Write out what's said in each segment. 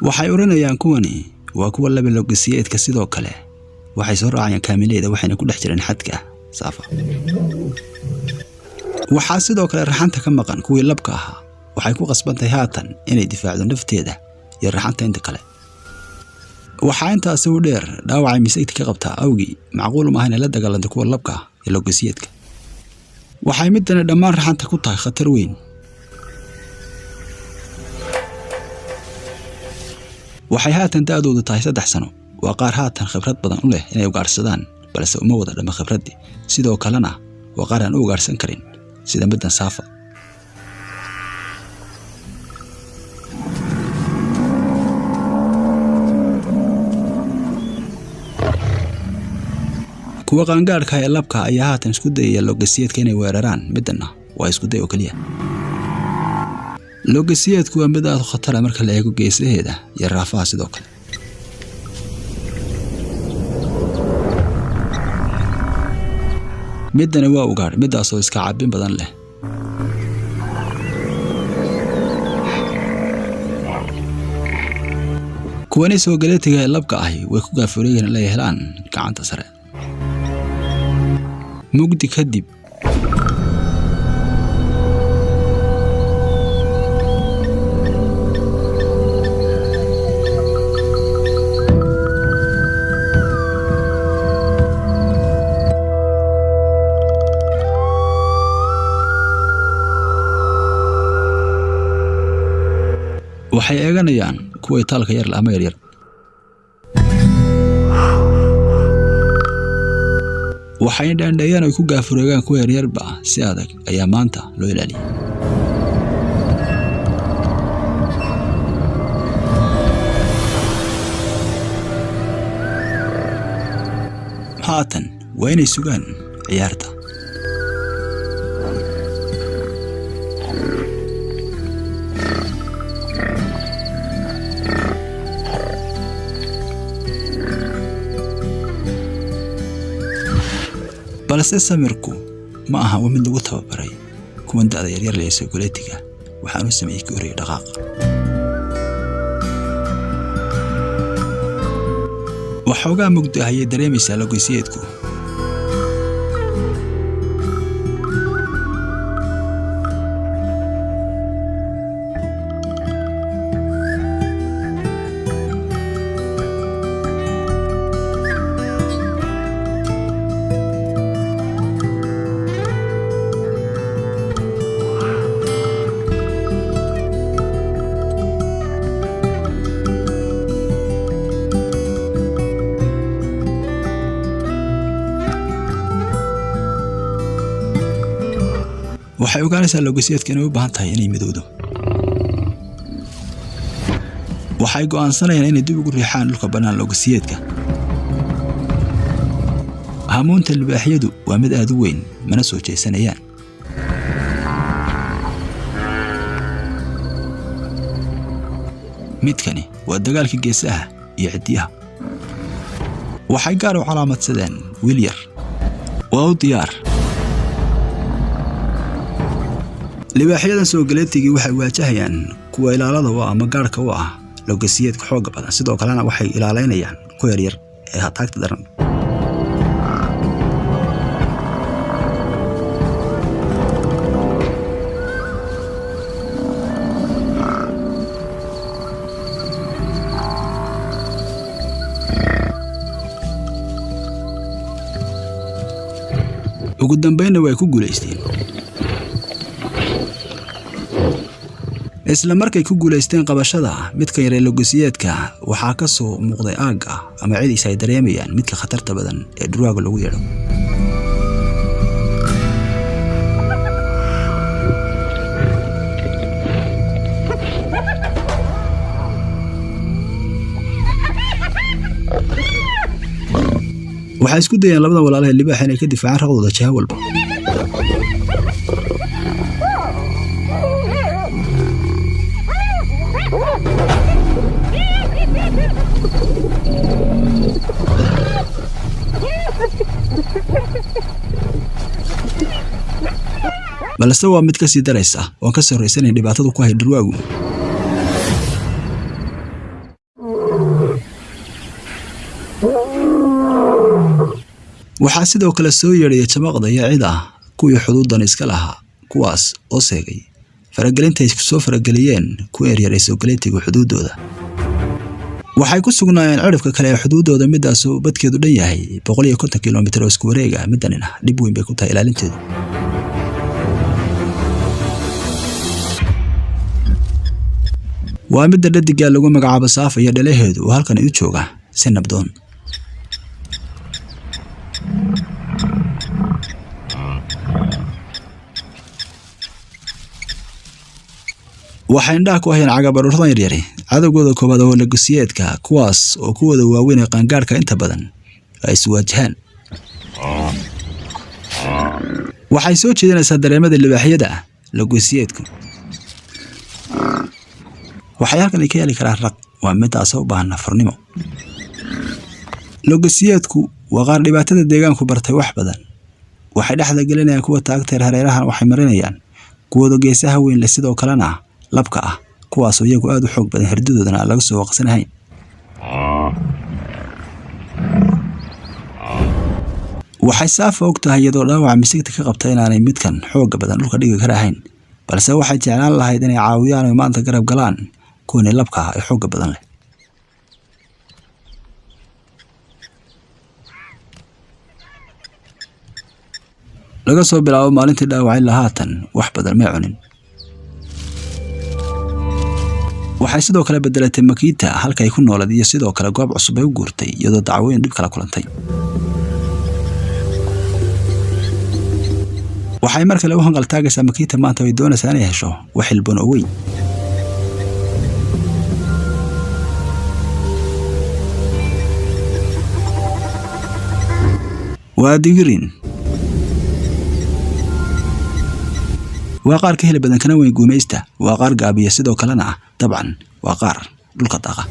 waxay oranayaan kuwani waa kuwa laba logasiyeedka sidoo kale waxay soo raacayaan kaamileeda waxayna ku dhex jireen xadka saafa waxa sidoo kale raxanta ka maqan kuwii labka ahaa waxay ku qasbantay haatan inay difaacdo nafteeda iyo raxanta inta kale waxa intaas u dheer dhaawacay misaydka ka qabtaa awgii macquul ma ahayn la dagaalanta kuwa labka iyo logasiyeedka waxay midna dhammaan raxanta ku tahay khatar weyn waxay haatan daadoodu tahay 3 sano waa qaar haatan khibrad badan u leh inay ugaarsadaan balse uma wada dhama khibradii sidoo kalena waa qaar aan u ugaarsan karin sida middan saafa kuwa qaangaarka ee labka ayaa haatan isku dayaya logasiyeedka inay weeraraan midna waa isku day oo kaliya logasiyeedku waa mid aad u khatar ah marka la eego geesaheeda iyo raafaha sidoo kale midna waa ugaar midaas oo iska caabin badan leh kuwani soo galetiga ee labka ahi way ku gaafurayeen la helaan gacanta sare mugdi kadib waxay eeganayaan kuwa taalka yar ama yar waxay dhaandayaan ay ku gaafureegaan kuwa yaryarba si adag ayaa maanta loo ilaaliyay haatan waa inay sugaan ciyaarta balse samirku ma aha mid lagu tababaray kuwan da'da yaryar ee soo galetiga waxaan u sameeyay kooray dhaqaaq waxoogaa mugdi ah ayay dareemaysaa logasiyeedku waxay ogaanaysaa logasiyeedka inay u baahan tahay inay midowdo waxay go'aansanayaan inay dib ugu riixaan dhulka bannaan logasiyeedka hamuunta libaaxyadu waa mid aad u weyn mana soo jeesanayaan midkani waa dagaalka geesaha iyo cidiyaha waxay gaar u calaamadsadeen wiil yar waa u diyaar libaaxyadan soo galeetigii waxay waajahayaan kuwa ilaalada ama gaarka u ah logasiyeedka xoog badan sidoo kalena waxay ilaaleynayaan kuwa yaryar ee hataagta daran ugu dambeynna way ku guuleysteen isla markay ku guuleysteen qabashada midka yar ee logasiyeedka waxaa ka soo muuqday aaga ama ciidis ay dareemayaan midka khatarta badan ee durwaaga lagu yeero waxay isku dayeen labada walaalaha libaax inay ka difaacaan raqdooda jaha walba balse waa mid ka sii daraysa oo ka soo horeysanay dhibaatadu ku hay durwaagu waxaa sidoo kale soo yeedhaya jamaqda iyo cida kuwii xuduudan iska lahaa kuwaas oo seegay faragelinta ay soo farageliyeen ku eryar soo galeytiga xuduudooda waxay ku sugnaayeen cirifka kale ee xuduudooda midaas oo badkeedu dhan yahay 150 kiiloomitir oo isku wareega midanina dib weyn bay ku tahay ilaalinteedu waa midda dhadiga lagu magacaabo Saafa iyo dhaleheedu oo halkan u jooga si nabdoon waxay indhaha ku hayeen cagabaruurtan yaryar cadawgooda koobaad oo lagosiyeedka kuwaas oo kuwada waaweyn ee qaangaarka inta badan ay isu waajahaan waxay soo jeedinaysaa dareemada libaaxyada lagosiyeedku waxay halkan ka heli karaan raq waa midaas u baahan farnimo lagosiyeedku waa qaar dhibaatada deegaanku bartay wax badan waxay dhaxda gelinayaan kuwa taagteer hareerahan waxay marinayaan kuwada geesaha weyn leh sidoo kalena labka ah kuwaas oo iyagu aad u xoog badan hirdidoodana laga soo waqsanahay waxay Saafa og tahay iyadoo dhaawac misigta ka qabtay inaanay midkan xoog badan dhulka dhigi karahayn balse waxay jeclaan lahayd inay caawiyaan oo maanta garab galaan kuwii labka ah ee xoog badan leh laga soo bilaabo maalintii dhaawacay lahaatan wax badan ma cunin waxay sidoo kale bedelatay Makita halka ay ku noolad iyo sidoo kale goob cusub ay u guurtay iyadoo dacwooyin dib kala kulantay waxay mar kale u hanqal taagaysaa Makita maanta way doonaysaa inay hesho wax ilbon oo weyn waa digirin waa qaar ka heli badan kana weyn guumaysta waa qaar gaabiya sidoo kalena dabcan waa qaar dhulka daqa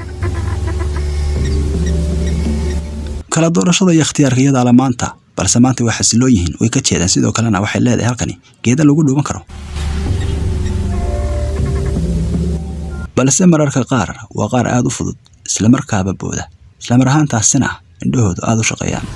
kala doorashada iyo ikhtiyarkiyada la maanta balse maanta way xasiloo yihiin way ka jeedaan sidoo kalena waxay leedahay halkani geeda lagu dhuuban karo balse mararka qaar waa qaar aad u fudud isla markaaba booda isla mar ahaantaasina indhahoodu aad u shaqeeyaan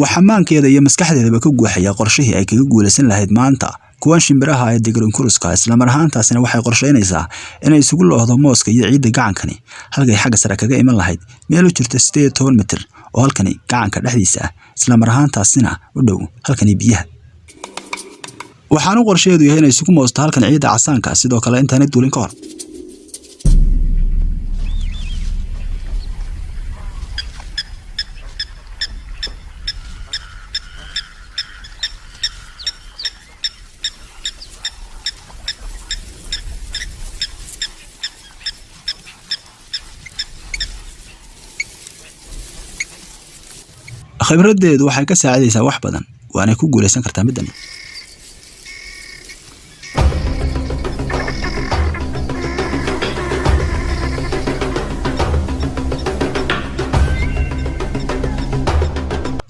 waxamaankeeda iyo maskaxdeedaba ka guuxaya qorshihii ay kaga guulaysan lahayd maanta kuwan shimbiraha ee Tigrin Kuruska isla mar ahaantaasina waxay qorsheynaysaa inay isugu loohdo mooska iyo ciidda gacankani halkay xagga sare kaga iman lahayd meel u jirta 18 mitir oo halkani gacanka dhexdiisa isla mar ahaantaasina u dhow halkani biyaha waxaan u qorsheedu yahay inay isugu moosto halkan ciidda casaanka sidoo kale intaanay duulin ka hor khibradeedu waxay ka saacidaysaa wax badan waana ku guulaysan kartaa midan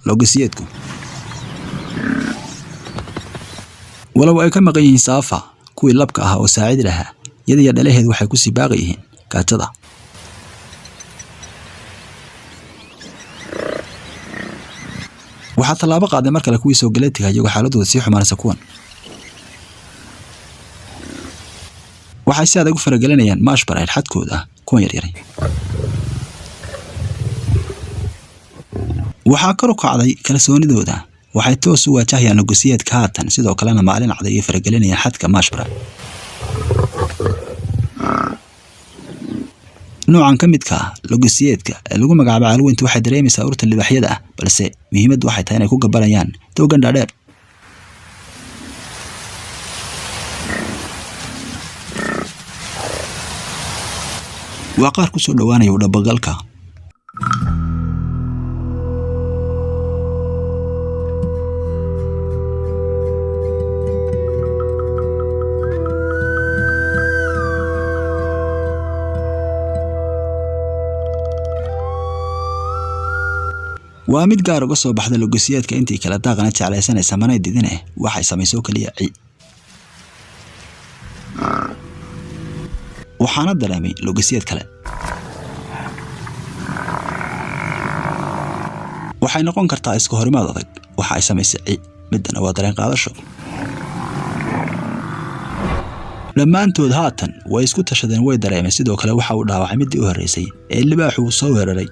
logisiyeedku walow ay ka maqan yihiin Saafa kuwii labka ah oo saacid lahaa iyada dhaleheedu waxay ku sii baaqi yihiin gaajada waxaa talaabo qaaday mar kale kuwii soo galeytiga iyagu xaaladooda sii xumaanaysa kuwan waxay si adag u faragelinayaan maashbarayd xadkooda kuwan yaryar waxaa kor u kacday kalsoonidooda waxay toos u waajahayaan logosiyeedka haatan sidoo kalena maalin cad ay faragelinayaan xadka maashbarayd noocan ka midka logosiyeedka lagu magacaabo alweynta waxay dareemaysaa urta libaaxyada balse muhiimaddu waxay tahay inay ku gabalayaan toogan dhaadheer waa qaar ku soo dhawaanaya u dhabagalka waa mid gaar uga soo baxda logosiyeedka intii kala daaqana jeclaysanaysa manay didine waxay samayso kaliya ci waxaana dareemay logosiyeed kale waxay noqon kartaa iska horimaad adag waxa ay samaysay midna waa dareen qaadasho lamaantood haatan way isku tashadeen way dareemeen sidoo kale waxa uu dhaawacay midii u horeysay ee libaaxu soo weeraray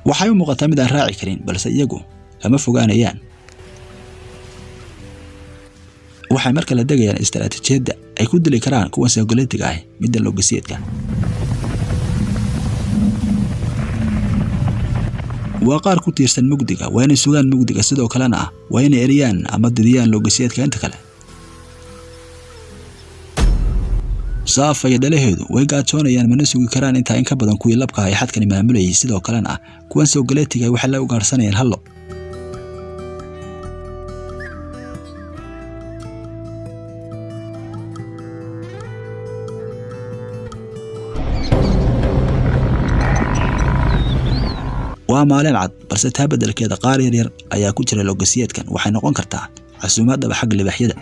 waxay u muuqataa mid aan raaci karin balse iyagu kama fogaanayaan waxay marka la degayaan istaraatiijiyadda ay ku dili karaan kuwan soogalitiga ah midda logasiyeedka waa qaar ku tiirsan mugdiga waa inay sugaan mugdiga sidoo kalena waa inay eriyaan ama didiyaan logasiyeedka inta kale saafa iyo dhalaheedu way gaajoonayaan mana sugi karaan inta in ka badan kuwii labka ay xadkani maamulayay sidoo kalena kuwan soogalitiga waxay la ugaarsanayaan hallo waa maalin cad balse taa beddelkeeda qaar yar ayaa ku jira logasiyeedkan waxay noqon kartaa casuumaad dhaba xag libaaxyada